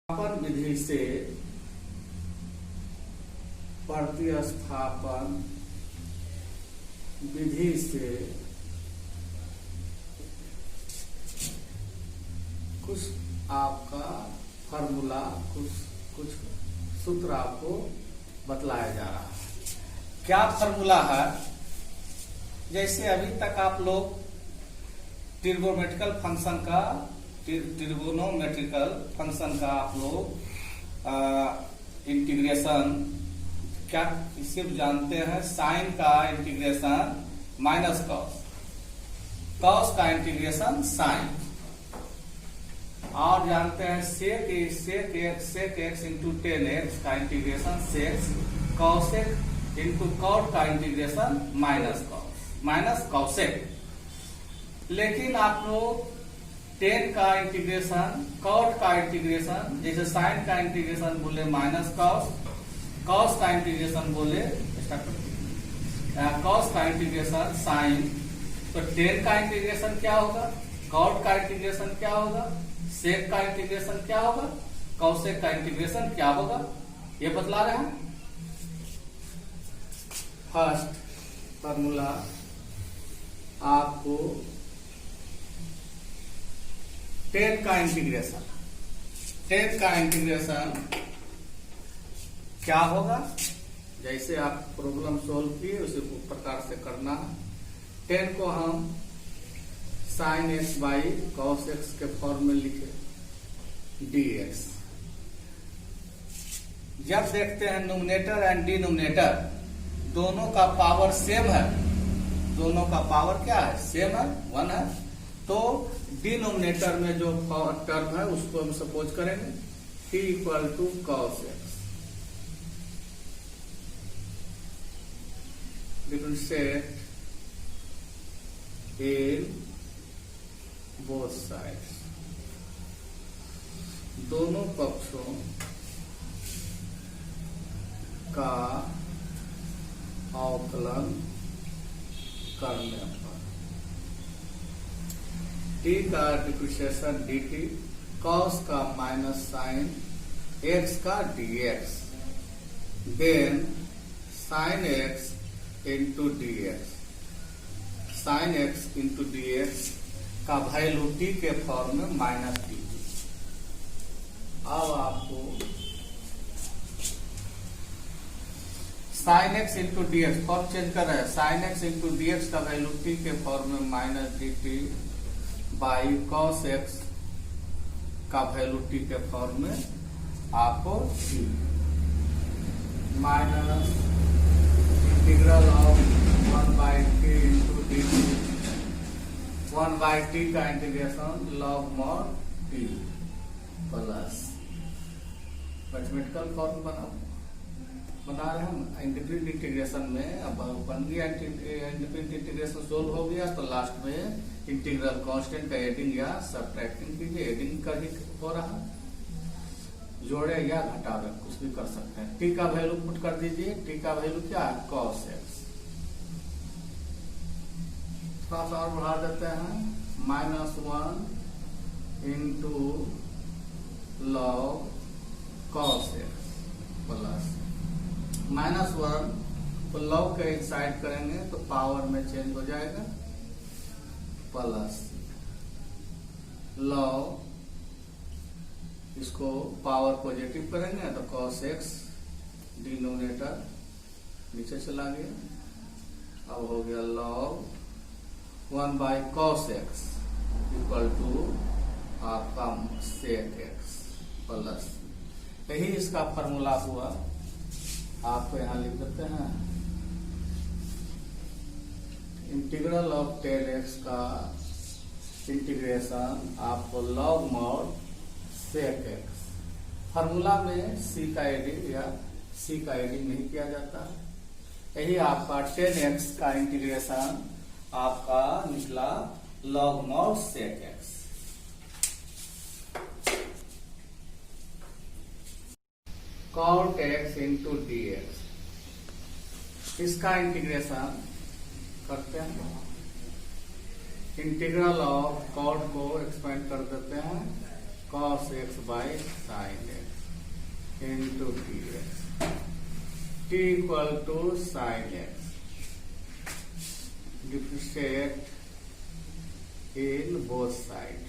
प्रतिस्थापन विधि से प्रतिस्थापन विधि से कुछ आपका फॉर्मूला कुछ सूत्र आपको बतलाया जा रहा है। क्या फॉर्मूला है? जैसे अभी तक आप लोग ट्रिगोनोमेट्रिकल फंक्शन का आप लोग इंटीग्रेशन क्या सिर्फ जानते हैं। साइन का इंटीग्रेशन माइनस कॉस, कॉस का इंटीग्रेशन साइन, और जानते हैं sec x into tan x का integration sec x, cosec into cot का इंटीग्रेशन माइनस कॉसेक। लेकिन आप लोग टेन का इंटीग्रेशन, कॉट का इंटीग्रेशन, जैसे साइन का इंटीग्रेशन बोले माइनस कॉस, कॉस का इंटीग्रेशन बोले कॉस का इंटीग्रेशन साइन, तो टेन का इंटीग्रेशन क्या होगा, कॉट का इंटीग्रेशन क्या होगा, सेक का इंटीग्रेशन क्या होगा, कॉसेक का इंटीग्रेशन क्या होगा, ये बतला रहे हैं। फर्स्ट फॉर्मूला आपको टेन का इंटीग्रेशन क्या होगा, जैसे आप प्रॉब्लम सोल्व किए उसी प्रकार से करना है। टेन को हम sine x by cos x के फॉर्म में लिखे dx। जब देखते हैं न्यूमरेटर एंड डिनोमिनेटर दोनों का पावर सेम है, दोनों का पावर क्या है, सेम है, 1 है, तो डिनोमिनेटर में जो टर्म है उसको हम सपोज करेंगे t equal to cos x, differentiate in both sides, दोनों पक्षों का अवकलन करने पर t का डिप्रिसिएशन dt, cos का माइनस साइन x का dx, then sine x into dx, sine x into dx का वैल्यू t के फॉर्म में माइनस dt। अब आपको sine x into dx form change कर रहे हैं, साइन एक्स इंटू dx का वैल्यू t के फॉर्म में minus dt by cos x का वैल्यू t के फॉर्म में आपको t minus integral of 1 by t into dt, 1 by t का integration log mod t plus mathematical form बना रहे हैं। इंडिपेंडेंट इंटीग्रेशन में अब बन गया, इंडिपेंडेंट इंटीग्रेशन सोल्व हो गया तो लास्ट में इंटीग्रल कांस्टेंट का एडिंग या सब्ट्रैक्टिंग कीजिए, एडिंग का ही हो रहा, जोड़े या घटावे कुछ भी कर सकते हैं। टी का वैल्यू पुट कर दीजिए, टी का वैल्यू क्या है, कॉस एक्स, थोड़ा सा और बढ़ा देते हैं, -1 into log cos x plus -1 तो लॉग के इनसाइड करेंगे तो पावर में चेंज हो जाएगा, प्लस लॉग, इसको पावर पॉजिटिव करेंगे तो कॉस एक्स डिनोमिनेटर नीचे चला गया, अब हो गया log 1 by cos x equal to आपका सेक एक्स प्लस, यही इसका फॉर्मूला हुआ। आपको यहां लिख देते हैं इंटीग्रल ऑफ टेन एक्स का इंटीग्रेशन आपको log mod sec x, formula में सी का एडिंग या सी का एडिंग नहीं किया जाता है। यही आपका 10x का इंटीग्रेशन आपका निकला log mod sec x. Cot x into dx, इसका इंटीग्रेशन करते हैं। इंटीग्रल ऑफ कॉट को एक्सपेंड कर देते हैं cos x by sine x into d x t equal to sine x differentiate in both side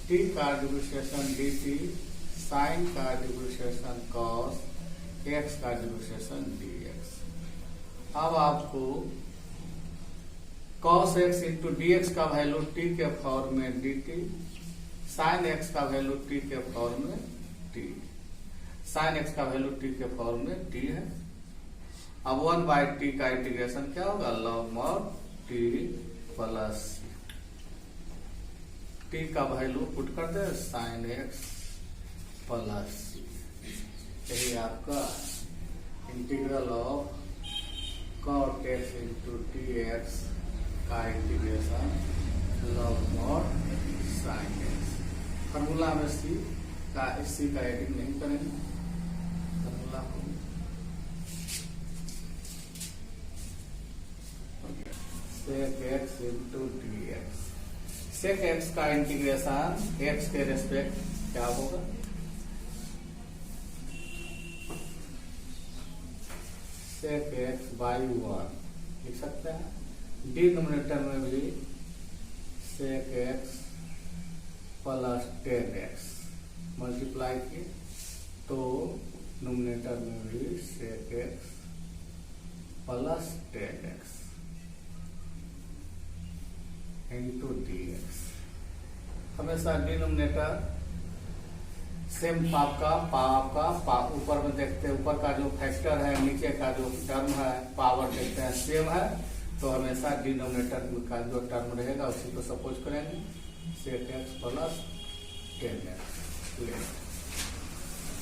t का differentiation dt sine का differentiation cos x का डिफ्रेंशिएशन dx। अब आपको cos x इंटू dx का value t के form में dt, sin x का value t के फॉर्म में t, sin x का वैल्यू t के फॉर्म में t है। अब 1 बाई t का इंटीग्रेशन क्या होगा, log mod t plus t का वैल्यू पुट करते हैं sin x प्लस यही आपका integral of cot x into dx का integration log mod sin x। Formula में सी का एडिंग नहीं करेंगे, formula sec x into dx। sec x का इंटीग्रेशन x के रेस्पेक्ट क्या होगा, sec x बाई 1 लिख सकते हैं। डिनोमिनेटर में भी sec x plus 10x multiply किए तो नोमिनेटर में भी sec x plus 10x into dx। हमेशा डिनोमिनेटर सेम आपका ऊपर में देखते हैं, ऊपर का जो फैक्टर है नीचे का जो टर्म है पावर देखते हैं सेम है, तो हमेशा डिनोमिनेटर का जो टर्म रहेगा उसी को सपोज करेंगे sec x plus 10x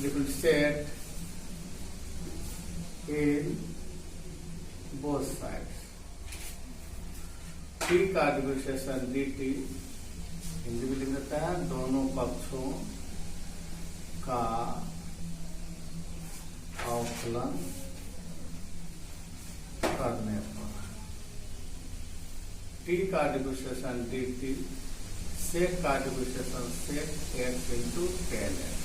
differentiate in both sides t का डिफरेंशिएशन dt हिंदी में लिख देता है दोनों पक्षों का अवकलन करने पर t का डिफरेंशिएशन dt sec का differentiation sec x into 10x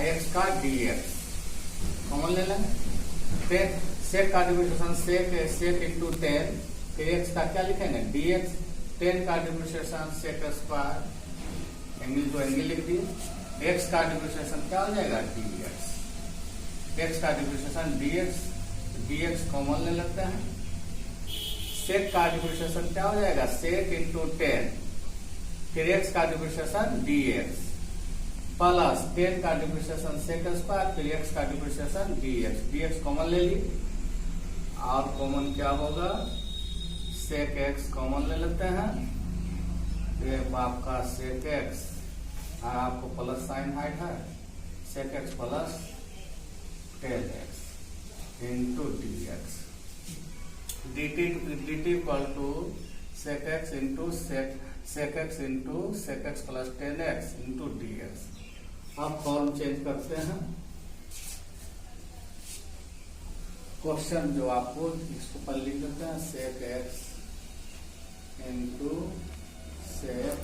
x का dx कॉमन ले लेंगे। sec का डिफरेंशिएशन sec इंटू 10 फिर x का क्या लिखेंगे dx, 10 का डिफरेंशिएशन sec स्क्वायर एंगल तो एंगल लिख दिए, x का डिफरेंशिएशन क्या हो जाएगा dx, x का डिफरेंशिएशन dx कॉमन ले लेते हैं। sec का डिफरेंशिएशन क्या हो जाएगा sec इंटू 10 फिर x का डिफरेंशिएशन dx प्लस 10 का डिफरेंशिएशन sec स्क्वायर फिर x का डिफरेंशिएशन dx कॉमन ले ली और कॉमन क्या होगा sec x कॉमन ले लेते हैं, ये आपका sec x आपको प्लस साइन हाइट है sec x plus 10x into dx dt equal to sec x into sec x plus 10x into dx। अब फॉर्म चेंज करते हैं, क्वेश्चन जो आपको इसको पर लिख देते हैं sec x into sec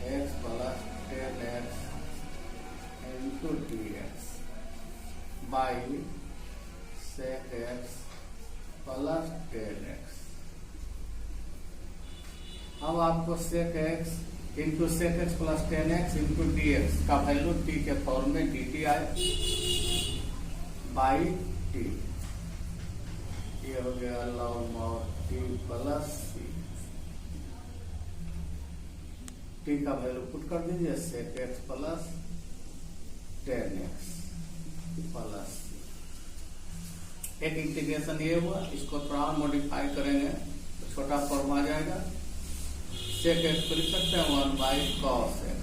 x plus 10x into dx by sec x plus 10x। अब आपको sec x into sec x plus 10x into dx का वैल्यू t के फॉर्म में dt आए बाई t, ये हो गया log mod t plus c। t का वैल्यू पुट कर दीजिए sec x plus 10x plus c। एक इंटीग्रेशन ये हुआ, इसको थोड़ा मॉडिफाई करेंगे तो छोटा फॉर्म आ जाएगा। sec x को लिख सकते हैं 1 बाई cos x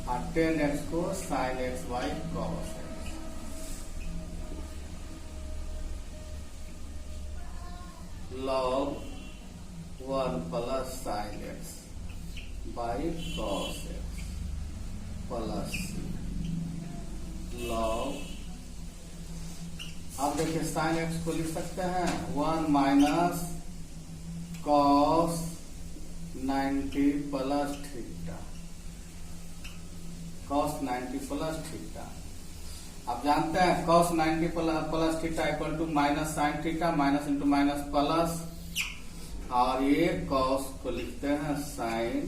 और 10x को sin x by cos x। log 1 plus sin x by cos x plus log, अब देखिए sin x को लिख सकते हैं 1 minus cos 90 plus theta, cos 90 plus theta. आप जानते हैं cos 90 plus theta equal to minus sine theta, minus into minus plus, और ये cos को लिखते हैं sine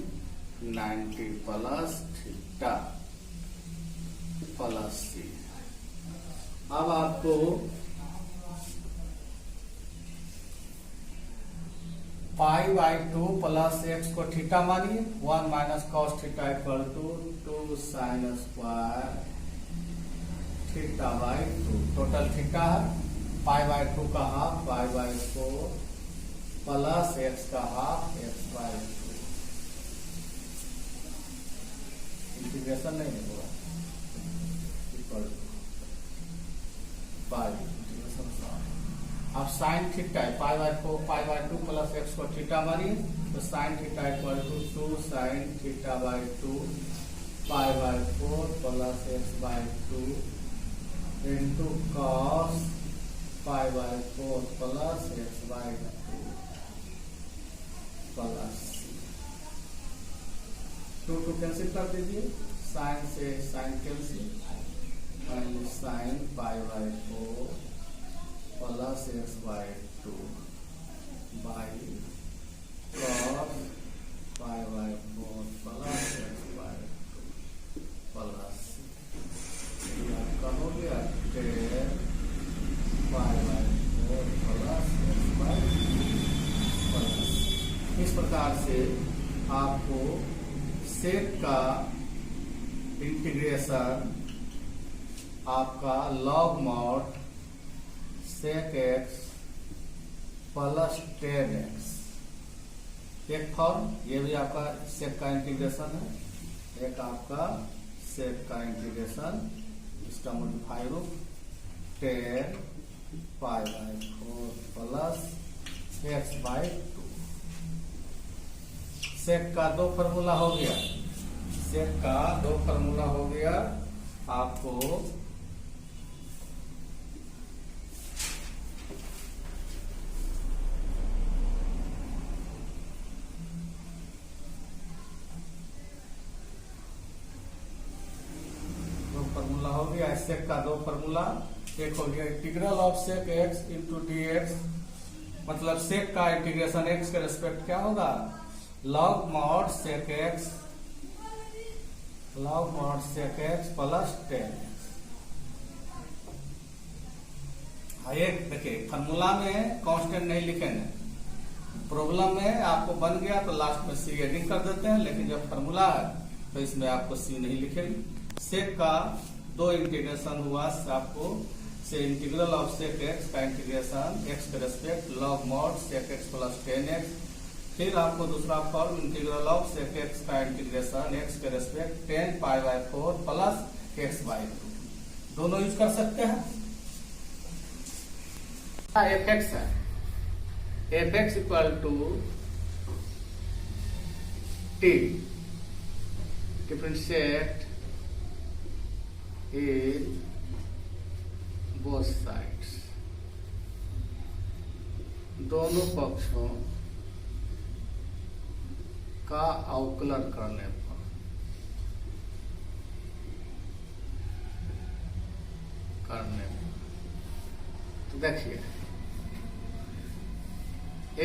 90 plus theta plus C. अब आपको पाई बाई 2 प्लस एक्स को थीटा मानिए, 1 minus cos theta equal to 2 sine square theta by 2। Total theta है पाई बाई 2 का half pi by 4 plus x का हाफ एक्स बाई 2। इंटीग्रेशन नहीं होगा, equal to pi integration. अब sine theta है pi by 2 plus x को theta मानिए, तो sine theta equal to 2 sine theta by 2 pi by 4 plus x by 2 into cos pi by 4 plus x by 2 plus 2 cancel कर दीजिए, sine से sine cancel, sine pi by 4 plus x by 2 by cos pi by 4 plus x by 2 plus आपका हो गया 10 pi by 4 plus x by plus. इस प्रकार से आपको सेक का इंटीग्रेशन आपका log mod sec x plus 10x, एक फॉर्म, ये भी आपका सेक का इंटीग्रेशन है, एक आपका सेक का इंटीग्रेशन, इसका मॉडिफाई रूप 10 pi by 4 plus x by 2। सेक का 2 फॉर्मूला हो गया, सेक का 2 फॉर्मूला हो गया। आपको फॉर्मूला हो गया, सेक का 2 फॉर्मूला, एक हो गया integral of sec x into d x, मतलब सेक का इंटीग्रेशन एक्स के रेस्पेक्ट क्या होगा, log mod sec x plus 10x। एक देखिए फॉर्मूला में कांस्टेंट नहीं लिखेंगे, प्रॉब्लम में आपको बन गया तो लास्ट में सी एडिंग कर देते हैं, लेकिन जब फॉर्मूला है तो इसमें आपको सी नहीं लिखेंगे। सेक का 2 इंटीग्रेशन हुआ, आपको से इंटीग्रल ऑफ सेक एक्स का इंटीग्रेशन एक्स के respect log mod sec x plus 10x, फिर आपको दूसरा form integral of sec x का इंटीग्रेशन एक्स के respect 10 pi by 4 plus x by 2, दोनों यूज कर सकते हैं। एफ एक्स है, f x equal to t differentiate in both sides, दोनों पक्षों का अवकलन करने पर तो देखिए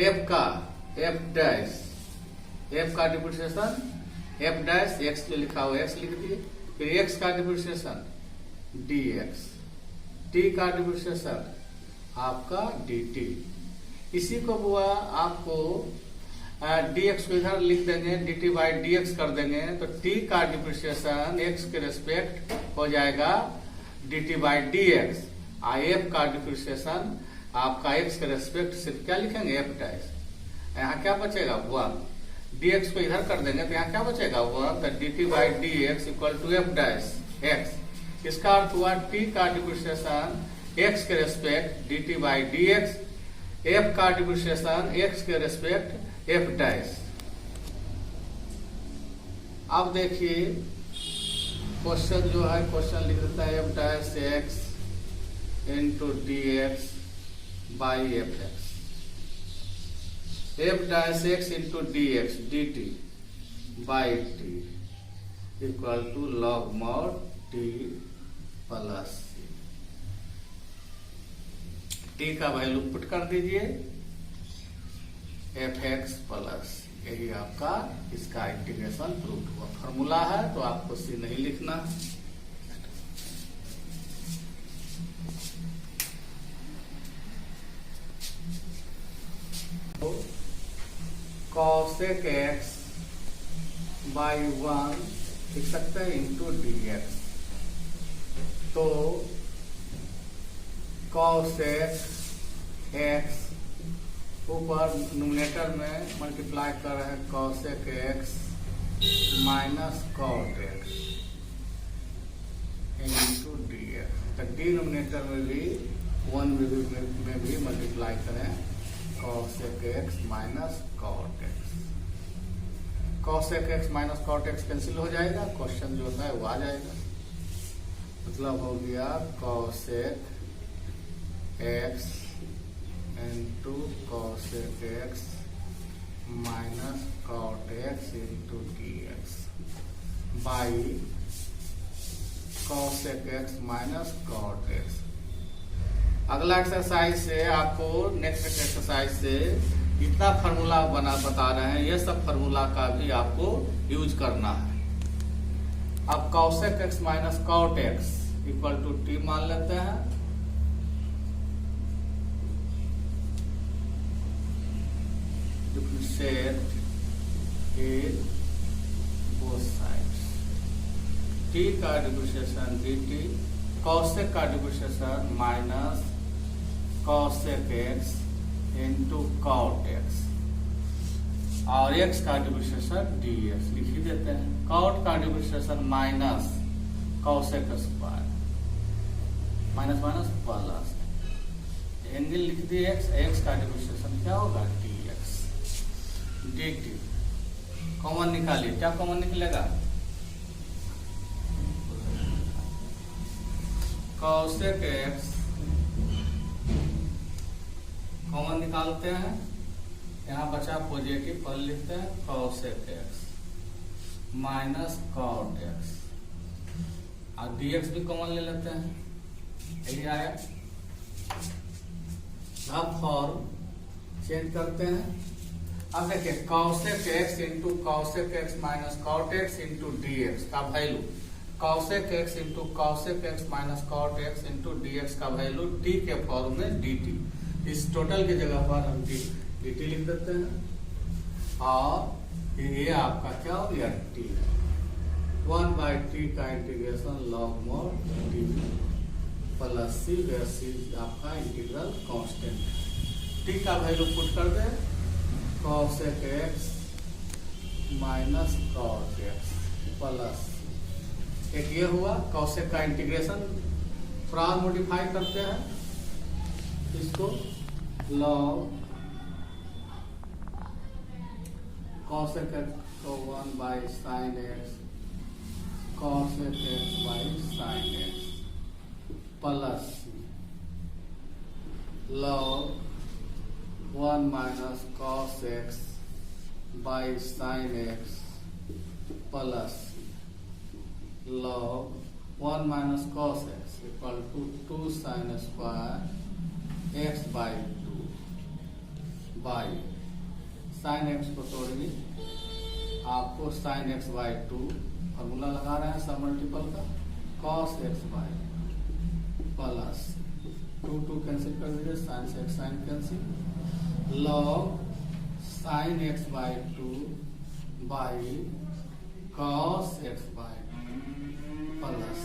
एफ का डिफरेंशिएशन एफ डैश एक्स जो लिखा हुआ एक्स लिख दिए, फिर एक्स का डिफरेंशिएशन डी एक्स, टी का डिफरेंशिएशन आपका डी टी। इसी को हुआ आपको dx को इधर लिख देंगे, dt बाई dx कर देंगे, तो t का डिप्रिसिएशन x के रेस्पेक्ट हो जाएगा dt बाई dx, f का डिप्रिसिएशन आपका x के रेस्पेक्ट सिर्फ क्या लिखेंगे f डैश, यहाँ क्या बचेगा 1, dx को इधर कर देंगे तो यहाँ क्या बचेगा 1, तो dt बाई dx इक्वल टू f डैश x। इसका अर्थ हुआ t का डिप्रिसिएशन x के रेस्पेक्ट dt बाई dx, f का डिप्रिसिएशन x के रेस्पेक्ट एफ डैश। अब देखिए क्वेश्चन जो है, क्वेश्चन लिख देता है f dash x into d x by f x. F dash x into d x d t by t equal to log mod t plus t का value put कर दीजिए एफ एक्स प्लस, यही आपका इसका integration proof हुआ। Formula है तो आपको सी नहीं लिखना। cosec x बाई 1 लिख सकते हैं इंटू डी एक्स। तो cosec x ऊपर न्यूमरेटर में मल्टीप्लाई कर रहे हैं cosec x minus cot x into d x. तो डिनोमिनेटर में भी 1 में भी मल्टीप्लाई करें cosec x minus cot x। cosec x minus cot x cancel हो जाएगा, क्वेश्चन जो है वो आ जाएगा। मतलब हो गया cosec x into cosec x minus cot x into d x by cosec x minus cot x। अगला एक्सरसाइज से आपको नेक्स्ट एक्सरसाइज से इतना फार्मूला बता रहे हैं, ये सब फार्मूला का भी आपको यूज करना है। अब cosec x minus cot x equal to t मान लेते हैं। Differentiate in both sides, t का डिफरेंशिएशन डी टी, cosec का differentiation minus cosec x into cot x और x का डिफरेंशिएशन dx लिख ही देते हैं। cot का differentiation minus cosec square minus minus plus angle लिख दिए x का डिफरेंशिएशन क्या होगा dx dt। कॉमन निकालिए, क्या कॉमन निकलेगा cosec x कॉमन निकालते हैं, यहाँ बचा पॉजिटिव पर लिखते हैं cosec x minus cot x और dx भी कॉमन ले लेते हैं, यही आया। अब फॉर्म चेंज करते हैं। अब देखिए cosec x into cosec x minus cot x into d x का value cosec x into cosec x minus cot x into d x का वैल्यू t के फॉर्म में dt। इस टोटल की जगह पर हम dt लिख देते हैं और ये आपका क्या हो गया t 1 बाई टी का integration log mod t plus c, where c आपका इंटीग्रल कांस्टेंट है। टी का वैल्यू पुट कर दे cosec x minus cot x plus एक ये हुआ cosec का इंटीग्रेशन थोड़ा मॉडिफाई करते हैं इसको log cosec x को 1 by sine x cosec x by sine x plus log 1 minus cos x by sine x plus log 1 minus cos x equal to 2 sine square x by 2 by sine x को तोड़िए, आपको sign x by 2 formula लगा रहे हैं सब multiple का cos x by plus 2 cancel कर दीजिए, sine से x sine cancel log sine x by 2 by cos x by plus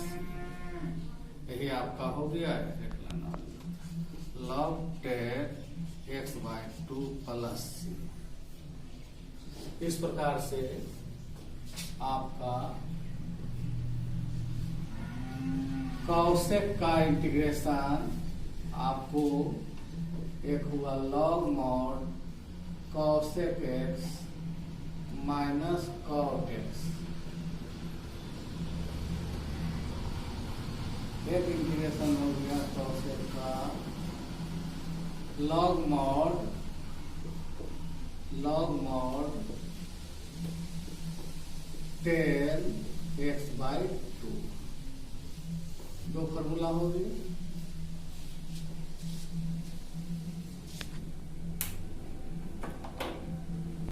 यही आपका हो गया देख लेना log tan x by 2 plus c. इस प्रकार से आपका cosec का इंटीग्रेशन आपको एक हुआ log mod cosec x minus cot x, एक इंटीग्रेशन हो गया cosec का log mod log mod 10 x/2 दो फॉर्मूला हो गए।